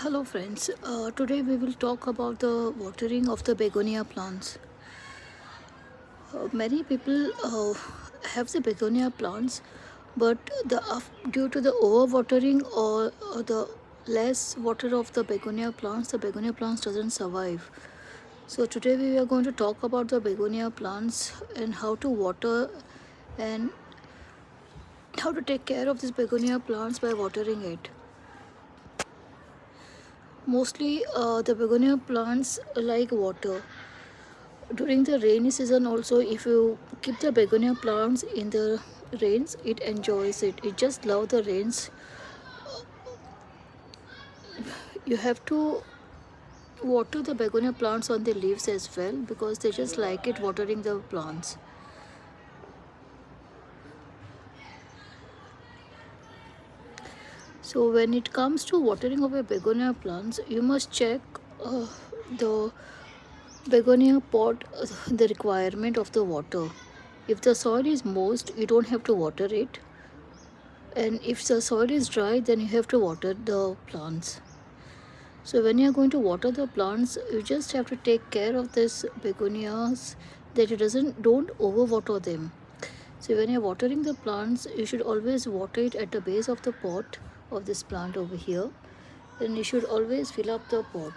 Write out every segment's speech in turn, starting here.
Hello friends, today we will talk about the watering of the begonia plants. Many people have the begonia plants, but due to the overwatering or the less water of the begonia plants doesn't survive. So today we are going to talk about the begonia plants and how to water and how to take care of these begonia plants by watering it. Mostly the begonia plants like water. During the rainy season also, if you keep the begonia plants in the rains, it enjoys it just love the rains. You have to water the begonia plants on the leaves as well, because they just like it watering the plants. So when it comes to watering of a begonia plants, you must check the begonia pot, the requirement of the water. If the soil is moist, you don't have to water it, and if the soil is dry, then you have to water the plants. So when you are going to water the plants, you just have to take care of this begonias, that you don't overwater them. So when you're watering the plants, you should always water it at the base of the pot of this plant over here, and you should always fill up the pot.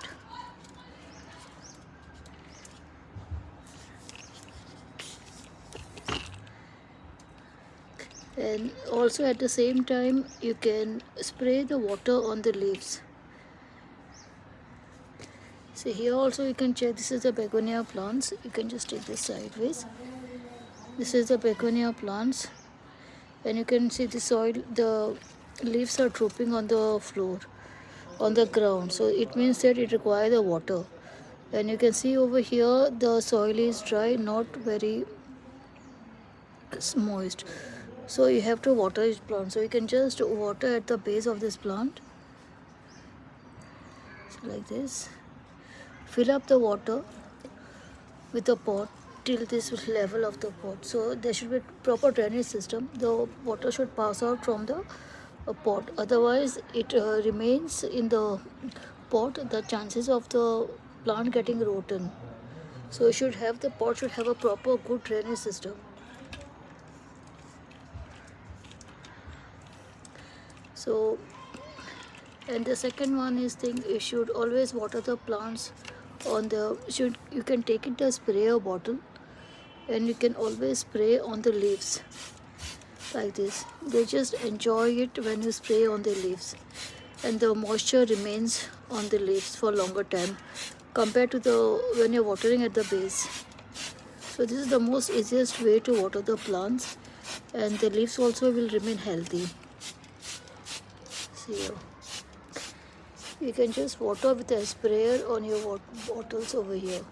And also at the same time, you can spray the water on the leaves. See, here also you can check, this is the begonia plants. You can just take this sideways. This is the begonia plants, and you can see the soil, the leaves are drooping on the floor, on the ground, so it means that it requires the water. And you can see over here the soil is dry, not very moist, so you have to water each plant. So you can just water at the base of this plant, so like this. Fill up the water with the pot till this level of the pot, so there should be proper drainage system. The water should pass out from the pot, otherwise it remains in the pot, the chances of the plant getting rotten. So the pot should have a proper good drainage system. So, and the second one is thing, you should always water the plants on the you can take it the sprayer bottle, and you can always spray on the leaves like this. They just enjoy it when you spray on the leaves, and the moisture remains on the leaves for longer time compared to the when you're watering at the base. So this is the most easiest way to water the plants, and the leaves also will remain healthy. See here. You can just water with a sprayer on your bottles over here.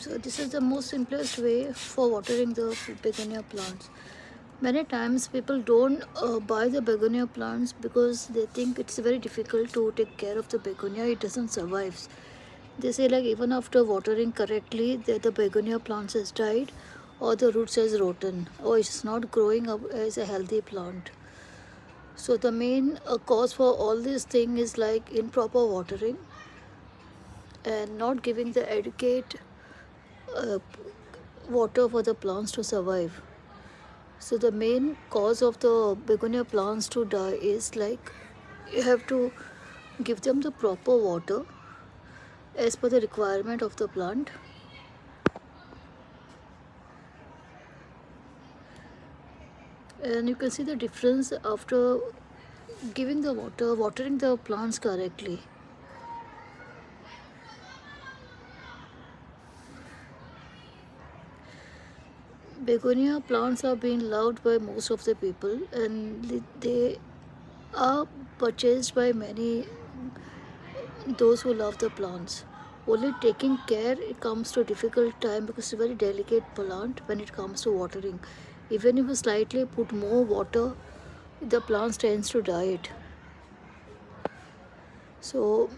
So this is the most simplest way for watering the begonia plants. Many times people don't buy the begonia plants because they think it's very difficult to take care of the begonia, it doesn't survive. They say like even after watering correctly, the begonia plants has died, or the roots has rotten, or it's not growing up as a healthy plant. So the main cause for all this thing is like improper watering and not giving the adequate uh, water for the plants to survive. So the main cause of the begonia plants to die is like you have to give them the proper water as per the requirement of the plant. And you can see the difference after giving the water, watering the plants correctly. Begonia plants are being loved by most of the people, and they are purchased by many those who love the plants. Only taking care, it comes to a difficult time because it's a very delicate plant when it comes to watering. Even if you slightly put more water, the plant tends to die it. So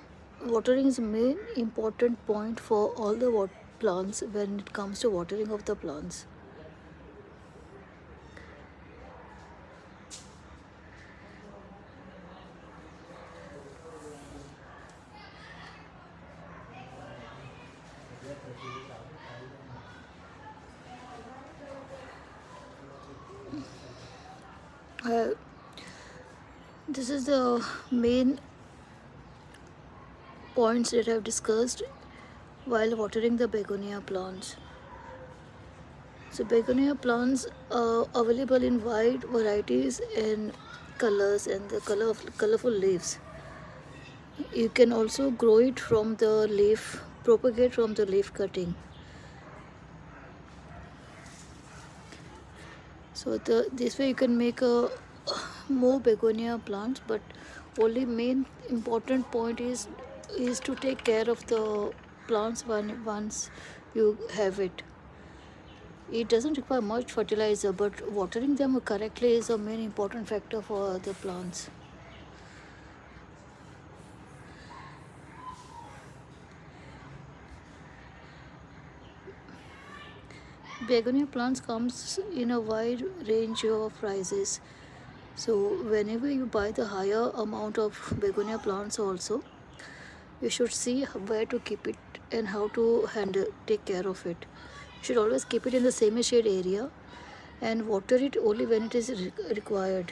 watering is a main important point for all the plants when it comes to watering of the plants. Uh, this is the main points that I've discussed while watering the begonia plants. So begonia plants are available in wide varieties and colors and the colorful leaves. You can also grow it from the leaf, propagate from the leaf cutting. So this way you can make a more begonia plants, but only main important point is to take care of the plants once you have it. It doesn't require much fertilizer, but watering them correctly is a main important factor for the plants. Begonia plants comes in a wide range of prices. So whenever you buy the higher amount of begonia plants also, you should see where to keep it and how to take care of it. You should always keep it in the semi-shade area and water it only when it is required.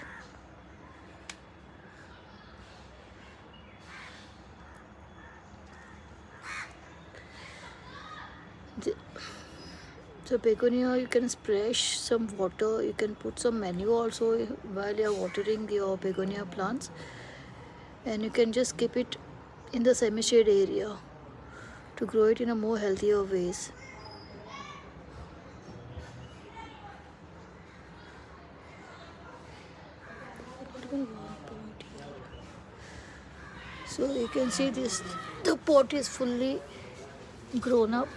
So begonia, you can splash some water, you can put some manure also while you are watering your begonia plants, and you can just keep it in the semi-shade area to grow it in a more healthier ways. So you can see this, the pot is fully grown up.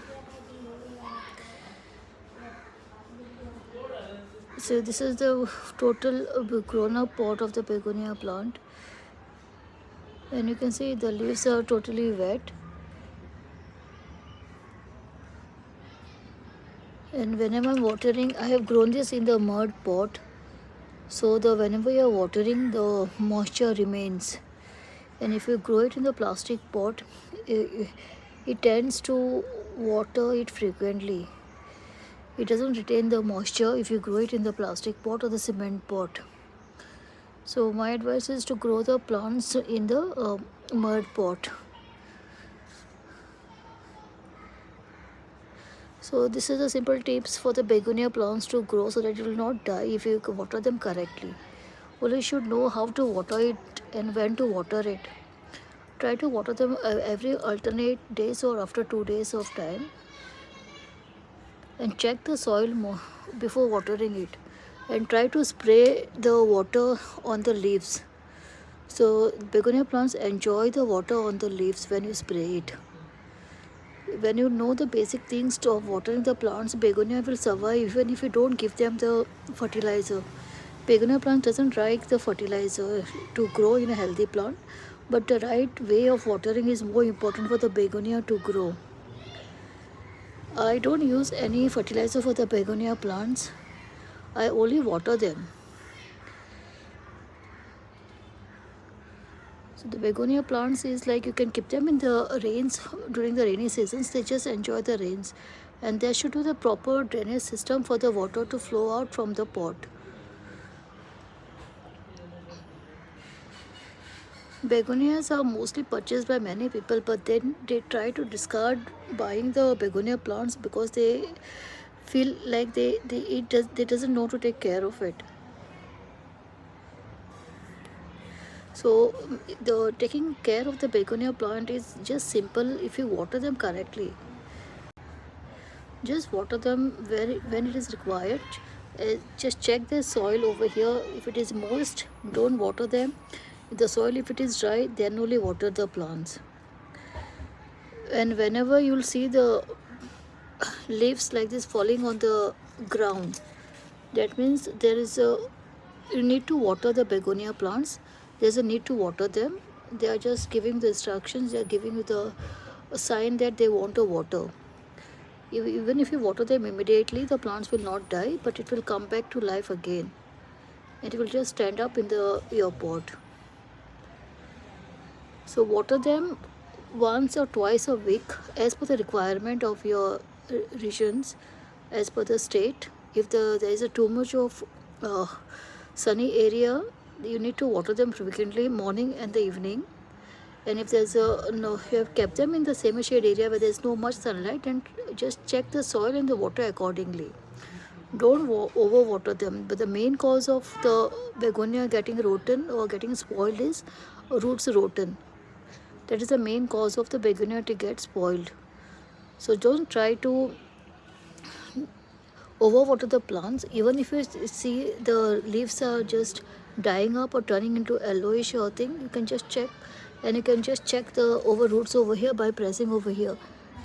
So this is the total grown up pot of the begonia plant, and you can see the leaves are totally wet. And whenever I'm watering, I have grown this in the mud pot, so the whenever you are watering, the moisture remains. And if you grow it in the plastic pot, it tends to water it frequently. It doesn't retain the moisture if you grow it in the plastic pot or the cement pot. So my advice is to grow the plants in the mud pot. So this is the simple tips for the begonia plants to grow so that it will not die if you water them correctly. Only you should know how to water it and when to water it. Try to water them every alternate days or after 2 days of time, and check the soil before watering it, and try to spray the water on the leaves. So begonia plants enjoy the water on the leaves when you spray it. When you know the basic things of watering the plants, begonia will survive even if you don't give them the fertilizer. Begonia plant doesn't like the fertilizer to grow in a healthy plant, but the right way of watering is more important for the begonia to grow. I don't use any fertilizer for the begonia plants. I only water them. So the begonia plants is like you can keep them in the rains during the rainy seasons. They just enjoy the rains, and there should be the proper drainage system for the water to flow out from the pot. Begonias are mostly purchased by many people, but then they try to discard buying the begonia plants because they feel like they doesn't know to take care of it. So the taking care of the begonia plant is just simple if you water them correctly. Just water them when it is required. Just check the soil over here. If it is moist, don't water them. The soil, if it is dry, then only water the plants. And whenever you'll see the leaves like this falling on the ground, that means there is a you need to water the begonia plants. There's a need to water them they are just giving the instructions, they are giving you the a sign that they want to water. Even if you water them immediately, the plants will not die, but it will come back to life again. It will just stand up in your pot. So water them once or twice a week as per the requirement of your regions, as per the state. If there is a too much of uh, sunny area, you need to water them frequently, morning and the evening. And if there's a no, you have kept them in the semi shade area where there's no much sunlight, and just check the soil and the water accordingly. Don't over water them. But the main cause of the begonia getting rotten or getting spoiled is roots rotten. That is the main cause of the begonia to get spoiled. So don't try to overwater the plants. Even if you see the leaves are just dying up or turning into yellowish or thing, you can just check, and you can just check the over roots over here by pressing over here.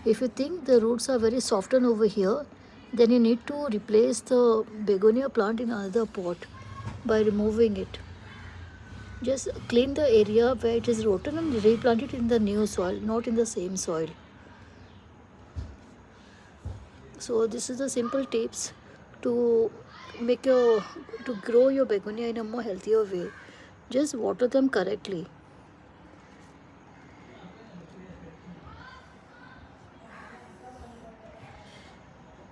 If you think the roots are very softened over here, then you need to replace the begonia plant in another pot by removing it. Just clean the area where it is rotten and replant it in the new soil, not in the same soil. So this is the simple tips to make your to grow your begonia in a more healthier way. Just water them correctly.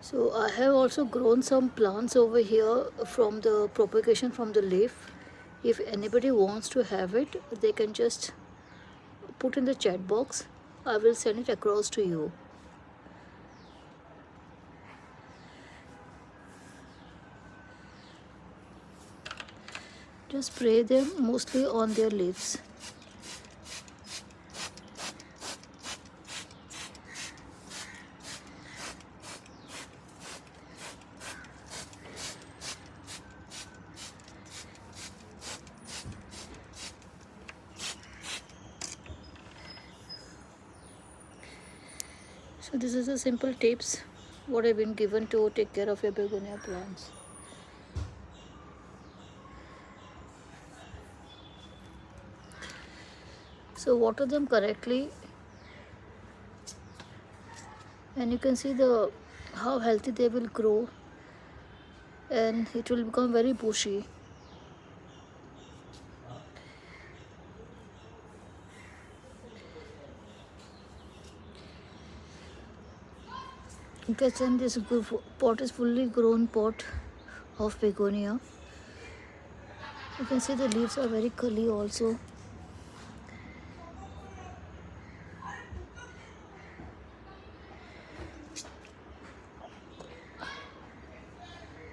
So I have also grown some plants over here from the propagation from the leaf. If anybody wants to have it, they can just put in the chat box. I will send it across to you. Just spray them mostly on their leaves. So this is the simple tips what I've been given to take care of your begonia plants. So water them correctly, and you can see the how healthy they will grow, and it will become very bushy. You can see this pot is fully grown pot of begonia. You can see the leaves are very curly also.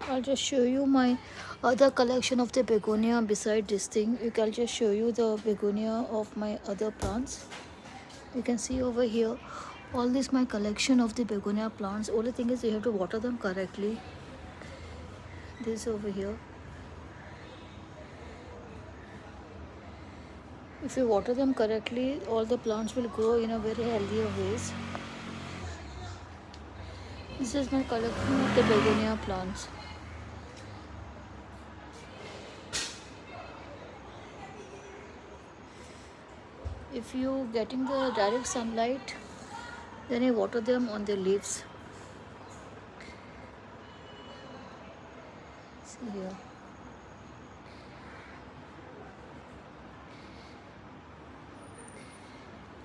I'll just show you my other collection of the begonia beside this thing. I'll just show you the begonia of my other plants. You can see over here all this my collection of the begonia plants. Only thing is you have to water them correctly. This over here. If you water them correctly, all the plants will grow in a very healthier ways. This is my collection of the begonia plants. If you getting the direct sunlight, then you water them on the leaves. See here.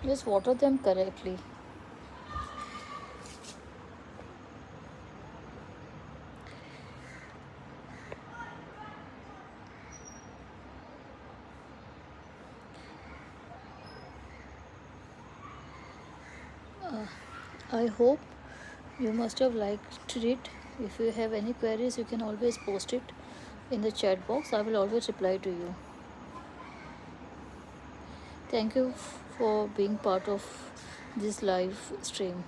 Just water them correctly. I hope you must have liked it. If you have any queries, you can always post it in the chat box. I will always reply to you. Thank you for being part of this live stream.